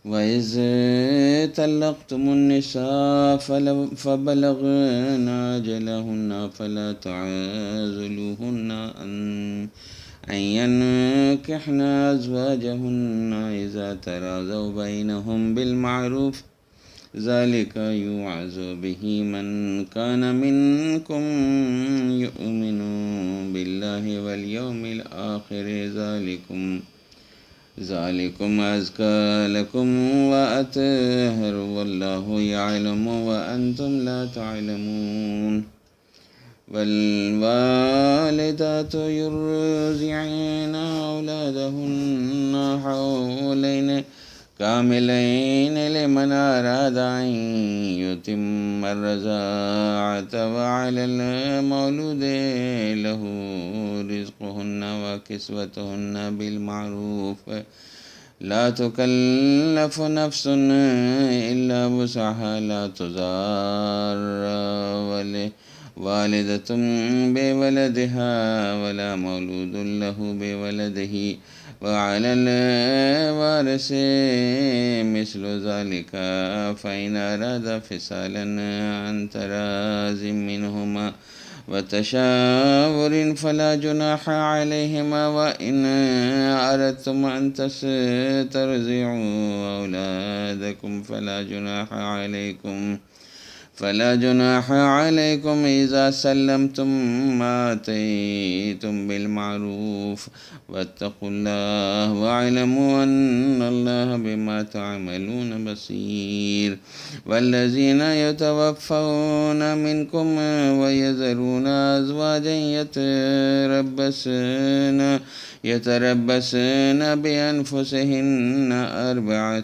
وإذ طلقتم النساء فبلغن أجلهن فلا تعزلوهن أن ينكحن أزواجهن إذا تراضوا بينهم بالمعروف ذلك يوعظ به من كان منكم يؤمن بالله واليوم الآخر ذلكم أزكى لكم وأطهر والله يعلم وأنتم لا تعلمون والوالدات يرضعن أولادهن حولين كاملين لمن أراد أن يتم الرضاعة وعلى المولود له رزقهن وكسوتهن بالمعروف لا تكلف نفس إلا وسعها لا تضار والدة بولدها ولا مولود له بولده وعلى الوارث مثل ذلك فإن أراد فصالا عن تراض منهما وتشاور فلا جناح عليهما وإن أردتم أن تسترضعوا أولادكم فلا جناح عليكم إذا سلمتم ما آتيتم بالمعروف واتقوا الله واعلموا أن الله بما تعملون بصير والذين يتوفون منكم ويذرون أزواجا يتربصن بأنفسهن 4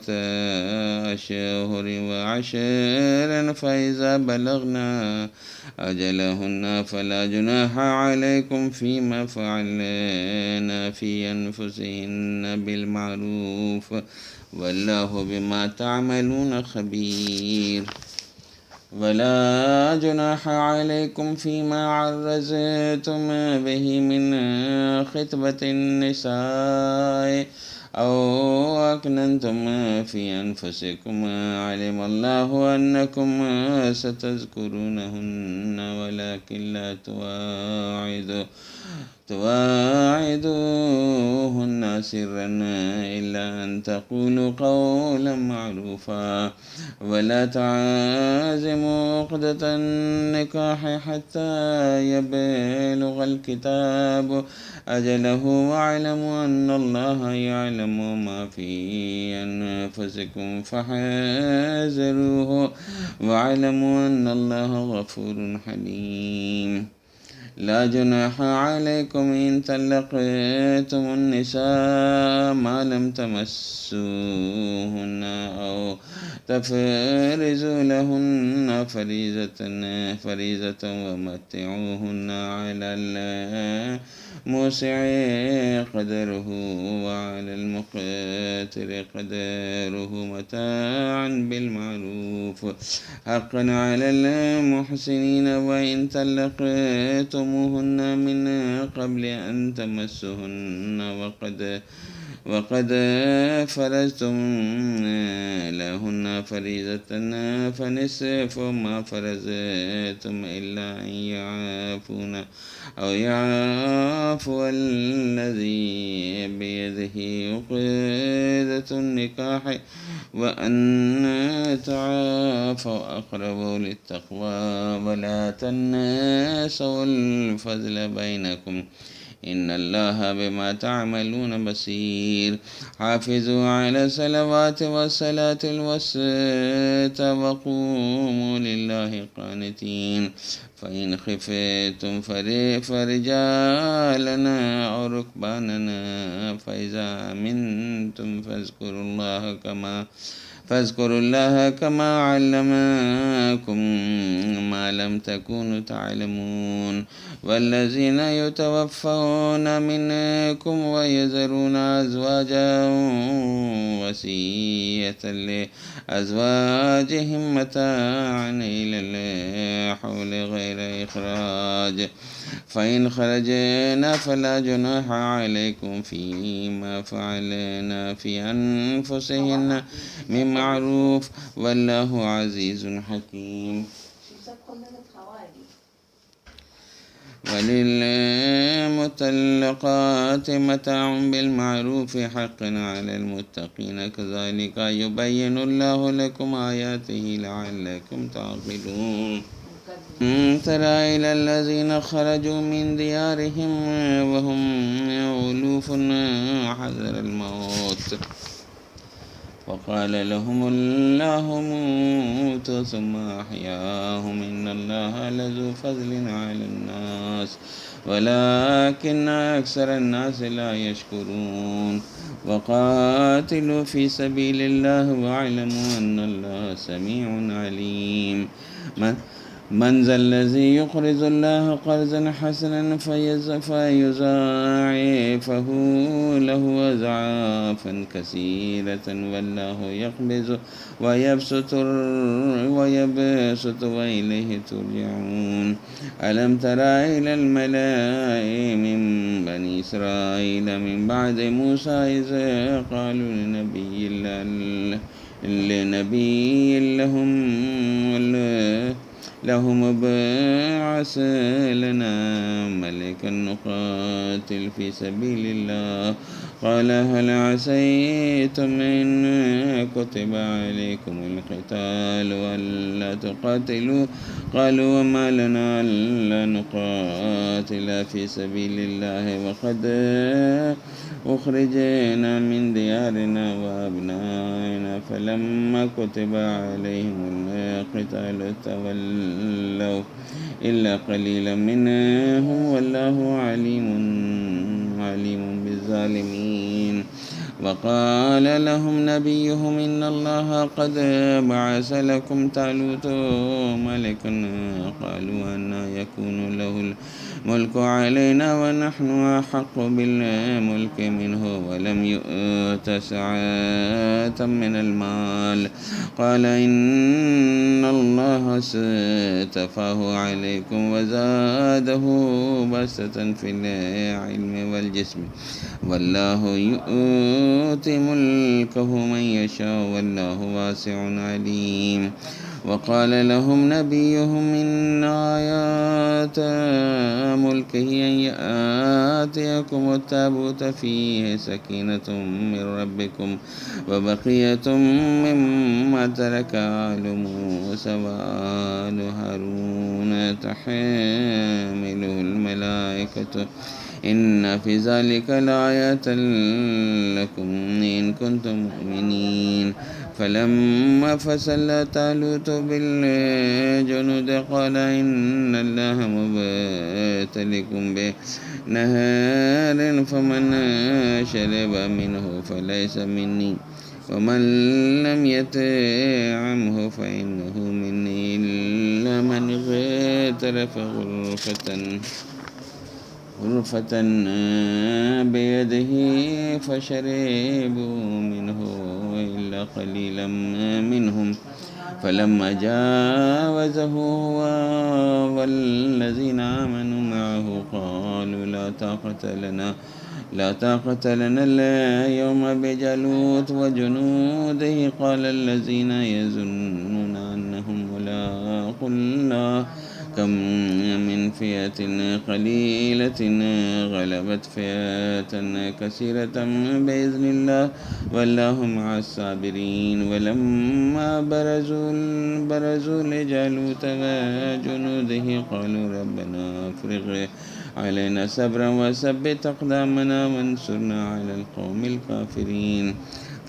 أشهر وعشرا فإذا بلغنا أجلهن فلا جناح عليكم فيما فعلن في أنفسهن بالمعروف والله بما تعملون خبير ولا جناح عليكم فيما عرضتم به من خطبة النساء أو أكننتم في أنفسكم علم الله أنكم ستذكرونهن ولكن لا تواعدوهن سرا إلا أن تقولوا قولا معروفا ولا تعزموا عقدة النكاح حتى يبلغ الكتاب أجله واعلموا أن الله يعلم ما في أنفسكم فاحذروه واعلموا أن الله غفور حليم لا جناح عليكم إن طلقتم النساء ما لم تمسوهن أو تفرضوا لهن فريضة ومتعوهن على الموسع قدره وعلى المقتر قدره متاعا بالمعروف حقا على المحسنين وإن طلقتموهن من قبل أن تمسوهن وقد فرضتم لهن فريضة فنصف ما فرضتم إلا أن يعفون أو يعفو الذي بيده عقدة النكاح وأن تعافوا أقرب للتقوى ولا تنسوا الفضل بينكم إن الله بما تعملون بصير حافظوا على الصلوات والصلاة الوسطى وقوموا لله قانتين فإن خفتم فرجالنا أو ركباننا فإذا أمنتم فاذكروا الله كما علمكم ما لم تكونوا تعلمون والذين يتوفون منكم ويذرون أزواجا وصية لأزواجهم متاعا إلى الحول غير إخراج فإن خرجنا فلا جناح عليكم فيما فعلنا في أنفسهن من معروف والله عزيز حكيم وللمطلقات متاع بالمعروف حقا على المتقين كذلك يبين الله لكم آياته لعلكم تعقلون ترى إلى الذين خرجوا من ديارهم وهم ألوف حذر الموت وقال لهم الله موتوا ثم أحياهم إن الله لذو فضل على الناس ولكن أكثر الناس لا يشكرون وقاتلوا في سبيل الله واعلموا أن الله سميع عليم من ذا الذي يقرض الله قرضا حسنا فيضاعفه له أضعافا كثيرة والله يقبض ويبسط وإليه ترجعون ألم تر إلى الملأ من بني إسرائيل من بعد موسى إذ قالوا لنبي لهم ابعث لنا ملكا نقاتل في سبيل الله قال هل عسيتم إن كتب عليكم القتال ألا تقاتلوا قالوا وما لنا ألا نقاتل في سبيل الله وقد أخرجنا من ديارنا وأبنائنا فلما كتب عليهم القتال تولوا إلا قليلا منهم والله عليم بالظالمين وقال لهم نبيهم إن الله قد بعث لكم طالوت ملكا قالوا أنى يكون له الملك علينا ونحن أحق بالملك منه ولم يؤت سعة من المال قال إن الله اصطفاه عليكم وزاده بسطة في العلم والجسم والله يؤتي ملكه من يشاء والله واسع عليم وقال لهم نبيهم إن آيات ملكه أن يأتيكم التابوت فيه سكينة من ربكم وبقية مما ترك آل موسى وآل هارون تحمله الملائكة إن في ذلك لآية لكم إن كنتم مؤمنين فلما فصل طالوت بالجنود قال إن الله مبتليكم بنهر فمن شرب منه فليس مني ومن لم يطعمه فإنه مني إلا من اغترف غرفة بيده فشربوا منه إلا قليلا منهم فلما جاوزه هو والذين آمنوا معه قالوا لا طاقة لنا اليوم بجالوت وجنوده قال الذين يظنون أنهم ملاقو الله كم من فئة قليلة غلبت فئة كثيرة بإذن الله والله مع الصابرين ولما برزوا لجالوت وجنوده قالوا ربنا افرغ علينا صبرا وثبت أقدامنا وانصرنا على القوم الكافرين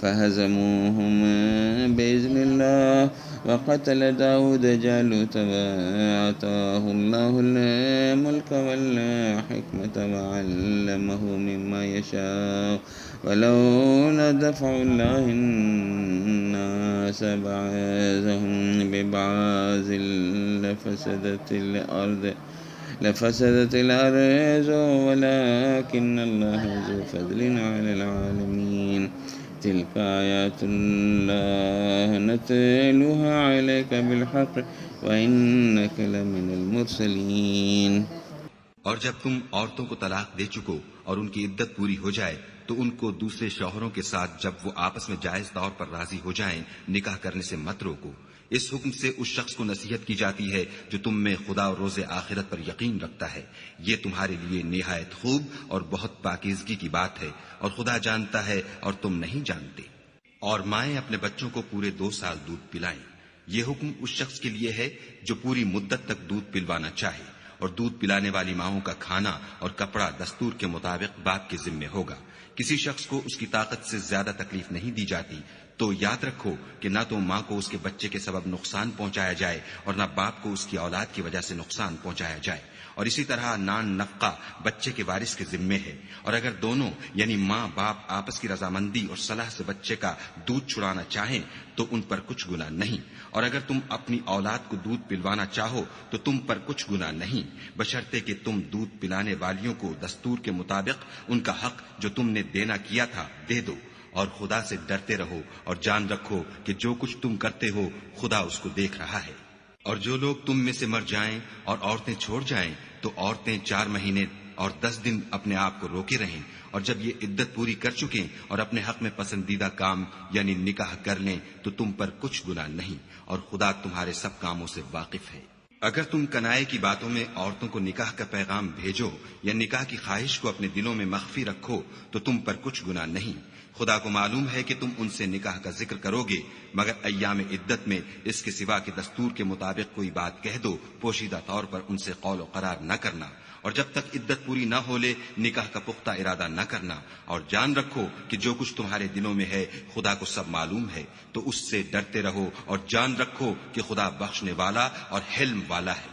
فهزموهم بإذن الله وقتل داود جالوت وآتاه الله الملك والحكمة وعلمه مما يشاء ولولا دفع الله الناس بعضهم ببعض لفسدت الأرض ولكن الله ذو فضل على العالمين. تلك آيات الله نتلوها عليك بالحق وإنك لمن المرسلين. اور جب تم عورتوں کو طلاق دے چکو اور ان کی عدت پوری ہو جائے تو ان کو دوسرے شوہروں کے ساتھ جب وہ آپس میں جائز طور پر راضی ہو جائیں نکاح کرنے سے مت روکو. اس حکم سے اس شخص کو نصیحت کی جاتی ہے جو تم میں خدا اور روز آخرت پر یقین رکھتا ہے. یہ تمہارے لیے نہایت خوب اور بہت پاکیزگی کی بات ہے اور خدا جانتا ہے اور تم نہیں جانتے. اور مائیں اپنے بچوں کو پورے 2 سال دودھ پلائیں. یہ حکم اس شخص کے لیے ہے جو پوری مدت تک دودھ پلوانا چاہے، اور دودھ پلانے والی ماؤں کا کھانا اور کپڑا دستور کے مطابق باپ کے ذمے ہوگا. کسی شخص کو اس کی طاقت سے زیادہ تکلیف نہیں دی جاتی، تو یاد رکھو کہ نہ تو ماں کو اس کے بچے کے سبب نقصان پہنچایا جائے اور نہ باپ کو اس کی اولاد کی وجہ سے نقصان پہنچایا جائے. اور اسی طرح نان نفقہ بچے کے وارث کے ذمے ہے، اور اگر دونوں یعنی ماں باپ آپس کی رضامندی اور صلاح سے بچے کا دودھ چھڑانا چاہیں تو ان پر کچھ گناہ نہیں. اور اگر تم اپنی اولاد کو دودھ پلوانا چاہو تو تم پر کچھ گناہ نہیں، بشرطے کہ تم دودھ پلانے والیوں کو دستور کے مطابق ان کا حق جو تم نے دینا کیا تھا دے دو. اور خدا سے ڈرتے رہو اور جان رکھو کہ جو کچھ تم کرتے ہو خدا اس کو دیکھ رہا ہے. اور جو لوگ تم میں سے مر جائیں اور عورتیں چھوڑ جائیں تو عورتیں 4 مہینے اور 10 دن اپنے آپ کو روکے رہیں، اور جب یہ عدت پوری کر چکیں اور اپنے حق میں پسندیدہ کام یعنی نکاح کر لیں تو تم پر کچھ گناہ نہیں، اور خدا تمہارے سب کاموں سے واقف ہے. اگر تم کنائے کی باتوں میں عورتوں کو نکاح کا پیغام بھیجو یا نکاح کی خواہش کو اپنے دلوں میں مخفی رکھو تو تم پر کچھ گناہ نہیں. خدا کو معلوم ہے کہ تم ان سے نکاح کا ذکر کرو گے، مگر ایام عدت میں اس کے سوا کہ دستور کے مطابق کوئی بات کہہ دو، پوشیدہ طور پر ان سے قول و قرار نہ کرنا. اور جب تک عدت پوری نہ ہو لے نکاح کا پختہ ارادہ نہ کرنا. اور جان رکھو کہ جو کچھ تمہارے دلوں میں ہے خدا کو سب معلوم ہے، تو اس سے ڈرتے رہو اور جان رکھو کہ خدا بخشنے والا اور حلم والا ہے.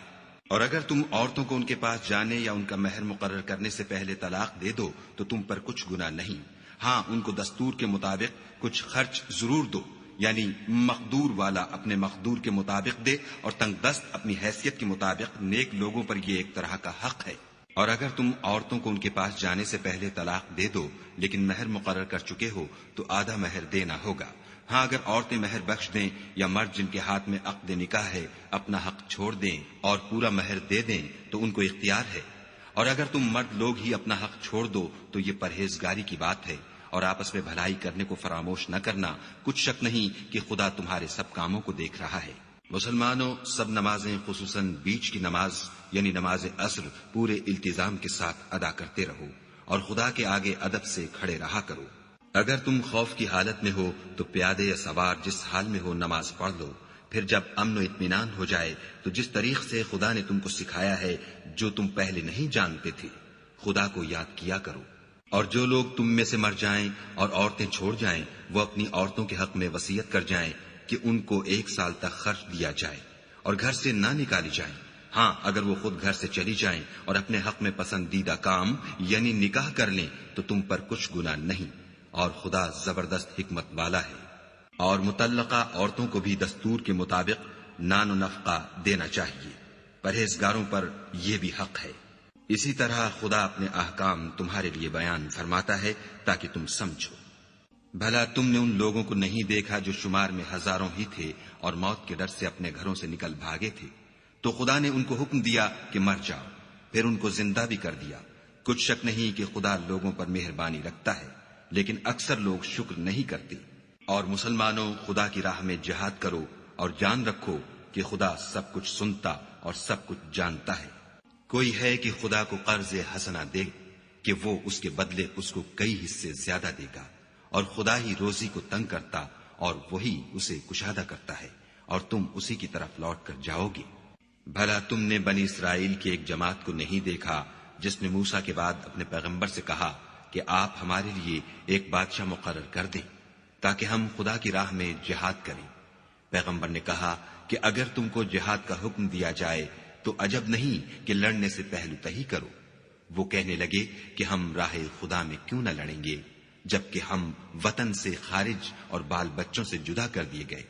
اور اگر تم عورتوں کو ان کے پاس جانے یا ان کا مہر مقرر کرنے سے پہلے طلاق دے دو تو تم پر کچھ گناہ نہیں. ہاں ان کو دستور کے مطابق کچھ خرچ ضرور دو، یعنی مقدور والا اپنے مقدور کے مطابق دے اور تنگ دست اپنی حیثیت کے مطابق. نیک لوگوں پر یہ ایک طرح کا حق ہے. اور اگر تم عورتوں کو ان کے پاس جانے سے پہلے طلاق دے دو لیکن مہر مقرر کر چکے ہو تو آدھا مہر دینا ہوگا. ہاں اگر عورتیں مہر بخش دیں یا مرد جن کے ہاتھ میں عقد نکاح ہے اپنا حق چھوڑ دیں اور پورا مہر دے دیں تو ان کو اختیار ہے. اور اگر تم مرد لوگ ہی اپنا حق چھوڑ دو تو یہ پرہیزگاری کی بات ہے. اور آپس میں بھلائی کرنے کو فراموش نہ کرنا، کچھ شک نہیں کہ خدا تمہارے سب کاموں کو دیکھ رہا ہے. مسلمانوں، سب نمازیں خصوصاً بیچ کی نماز یعنی نماز عصر پورے التزام کے ساتھ ادا کرتے رہو اور خدا کے آگے ادب سے کھڑے رہا کرو. اگر تم خوف کی حالت میں ہو تو پیادے یا سوار جس حال میں ہو نماز پڑھ لو. پھر جب امن و اطمینان ہو جائے تو جس طریق سے خدا نے تم کو سکھایا ہے جو تم پہلے نہیں جانتے تھے خدا کو یاد کیا کرو. اور جو لوگ تم میں سے مر جائیں اور عورتیں چھوڑ جائیں وہ اپنی عورتوں کے حق میں وصیت کر جائیں کہ ان کو 1 سال تک خرچ دیا جائے اور گھر سے نہ نکالی جائیں. ہاں اگر وہ خود گھر سے چلی جائیں اور اپنے حق میں پسندیدہ کام یعنی نکاح کر لیں تو تم پر کچھ گناہ نہیں، اور خدا زبردست حکمت والا ہے. اور مطلقہ عورتوں کو بھی دستور کے مطابق نان و نفقہ دینا چاہیے. پرہیزگاروں پر یہ بھی حق ہے. اسی طرح خدا اپنے احکام تمہارے لیے بیان فرماتا ہے تاکہ تم سمجھو. بھلا تم نے ان لوگوں کو نہیں دیکھا جو شمار میں ہزاروں ہی تھے اور موت کے ڈر سے اپنے گھروں سے نکل بھاگے تھے، تو خدا نے ان کو حکم دیا کہ مر جاؤ، پھر ان کو زندہ بھی کر دیا. کچھ شک نہیں کہ خدا لوگوں پر مہربانی رکھتا ہے، لیکن اکثر لوگ شکر نہیں کرتے. اور مسلمانوں، خدا کی راہ میں جہاد کرو اور جان رکھو کہ خدا سب کچھ سنتا اور سب کچھ جانتا ہے. کوئی ہے کہ خدا کو قرض حسنہ دے کہ وہ اس کے بدلے اس کو کئی حصے زیادہ دے گا، اور خدا ہی روزی کو تنگ کرتا اور وہی اسے کشادہ کرتا ہے، اور تم اسی کی طرف لوٹ کر جاؤ گے. بھلا تم نے بنی اسرائیل کی ایک جماعت کو نہیں دیکھا جس نے موسیٰ کے بعد اپنے پیغمبر سے کہا کہ آپ ہمارے لیے ایک بادشاہ مقرر کر دیں تاکہ ہم خدا کی راہ میں جہاد کریں. پیغمبر نے کہا کہ اگر تم کو جہاد کا حکم دیا جائے تو عجب نہیں کہ لڑنے سے پہلو تہی کرو. وہ کہنے لگے کہ ہم راہ خدا میں کیوں نہ لڑیں گے. جبکہ ہم وطن سے خارج اور بال بچوں سے جدا کر دیے گئے.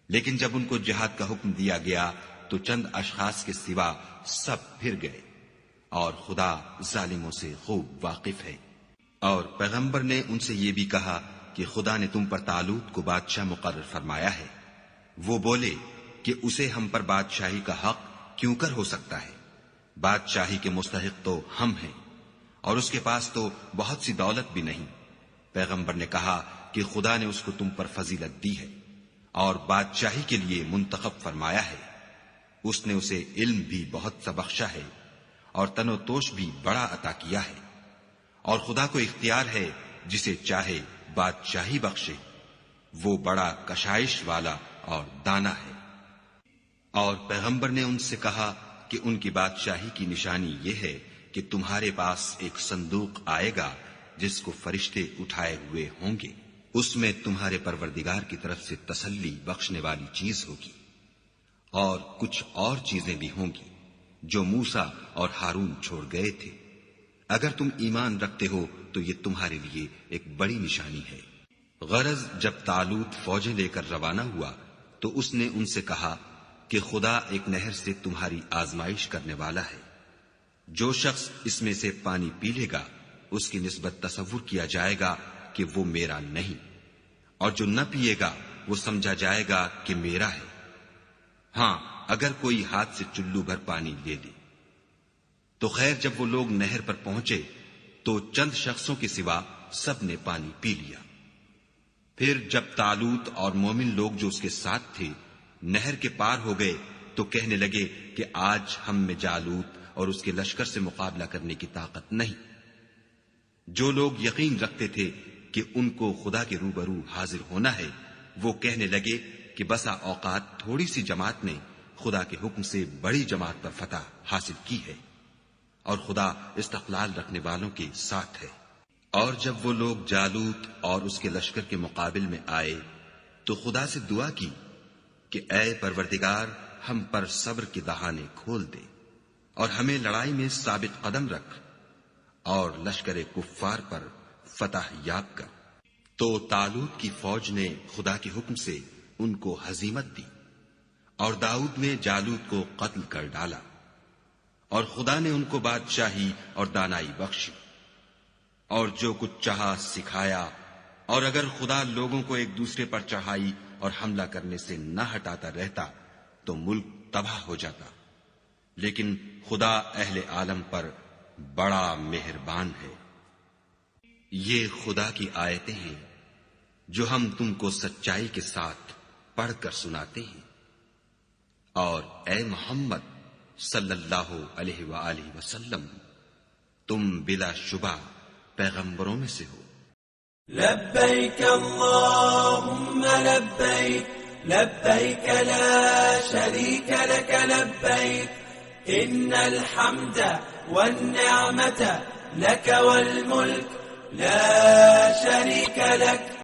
لیکن جب ان کو جہاد کا حکم دیا گیا تو چند اشخاص کے سوا سب پھر گئے، اور خدا ظالموں سے خوب واقف ہے. اور پیغمبر نے ان سے یہ بھی کہا کہ خدا نے تم پر طالوت کو بادشاہ مقرر فرمایا ہے. وہ بولے کہ اسے ہم پر بادشاہی کا حق کیوں کر ہو سکتا ہے؟ بادشاہی کے مستحق تو ہم ہیں، اور اس کے پاس تو بہت سی دولت بھی نہیں. پیغمبر نے کہا کہ خدا نے اس کو تم پر فضیلت دی ہے اور بادشاہی کے لیے منتخب فرمایا ہے. اس نے اسے علم بھی بہت سا بخشا ہے اور تن و توش بھی بڑا عطا کیا ہے، اور خدا کو اختیار ہے جسے چاہے بادشاہی بخشے. وہ بڑا کشائش والا اور دانا ہے. اور پیغمبر نے ان سے کہا کہ ان کی بادشاہی کی نشانی یہ ہے کہ تمہارے پاس ایک صندوق آئے گا جس کو فرشتے اٹھائے ہوئے ہوں گے. اس میں تمہارے پروردگار کی طرف سے تسلی بخشنے والی چیز ہوگی، اور کچھ اور چیزیں بھی ہوں گی جو موسیٰ اور ہارون چھوڑ گئے تھے. اگر تم ایمان رکھتے ہو تو یہ تمہارے لیے ایک بڑی نشانی ہے. غرض جب طالوت فوجیں لے کر روانہ ہوا تو اس نے ان سے کہا کہ خدا ایک نہر سے تمہاری آزمائش کرنے والا ہے. جو شخص اس میں سے پانی پی لے گا اس کی نسبت تصور کیا جائے گا کہ وہ میرا نہیں، اور جو نہ پیے گا وہ سمجھا جائے گا کہ میرا ہے. ہاں اگر کوئی ہاتھ سے چلو بھر پانی لے لے. تو خیر جب وہ لوگ نہر پر پہنچے تو چند شخصوں کے سوا سب نے پانی پی لیا. پھر جب طالوت اور مومن لوگ جو اس کے ساتھ تھے نہر کے پار ہو گئے تو کہنے لگے کہ آج ہم میں جالوت اور اس کے لشکر سے مقابلہ کرنے کی طاقت نہیں. جو لوگ یقین رکھتے تھے کہ ان کو خدا کے روبرو حاضر ہونا ہے وہ کہنے لگے کہ بسا اوقات تھوڑی سی جماعت نے خدا کے حکم سے بڑی جماعت پر فتح حاصل کی ہے، اور خدا استقلال رکھنے والوں کے ساتھ ہے. اور جب وہ لوگ جالوت اور اس کے لشکر کے مقابل میں آئے تو خدا سے دعا کی کہ اے پروردگار ہم پر صبر کے دہانے کھول دے اور ہمیں لڑائی میں ثابت قدم رکھ اور لشکر کفار پر فتح یاب کر. تو طالوت کی فوج نے خدا کے حکم سے ان کو ہزیمت دی، اور داؤد نے جالوت کو قتل کر ڈالا، اور خدا نے ان کو بادشاہی اور دانائی بخشی، اور جو کچھ چاہا سکھایا. اور اگر خدا لوگوں کو ایک دوسرے پر چڑھائی اور حملہ کرنے سے نہ ہٹاتا رہتا تو ملک تباہ ہو جاتا. لیکن خدا اہل عالم پر بڑا مہربان ہے. یہ خدا کی آیتیں ہیں جو ہم تم کو سچائی کے ساتھ پڑھ کر سناتے ہیں. اور اے محمد صلی اللہ علیہ وآلہ وسلم تم بلا شبہ پیغمبروں میں سے ہو. لبیک اللہم لبیک لبیک لا شریک لک لبیک ان الحمد والنعمة لك والملك لا شريك لك.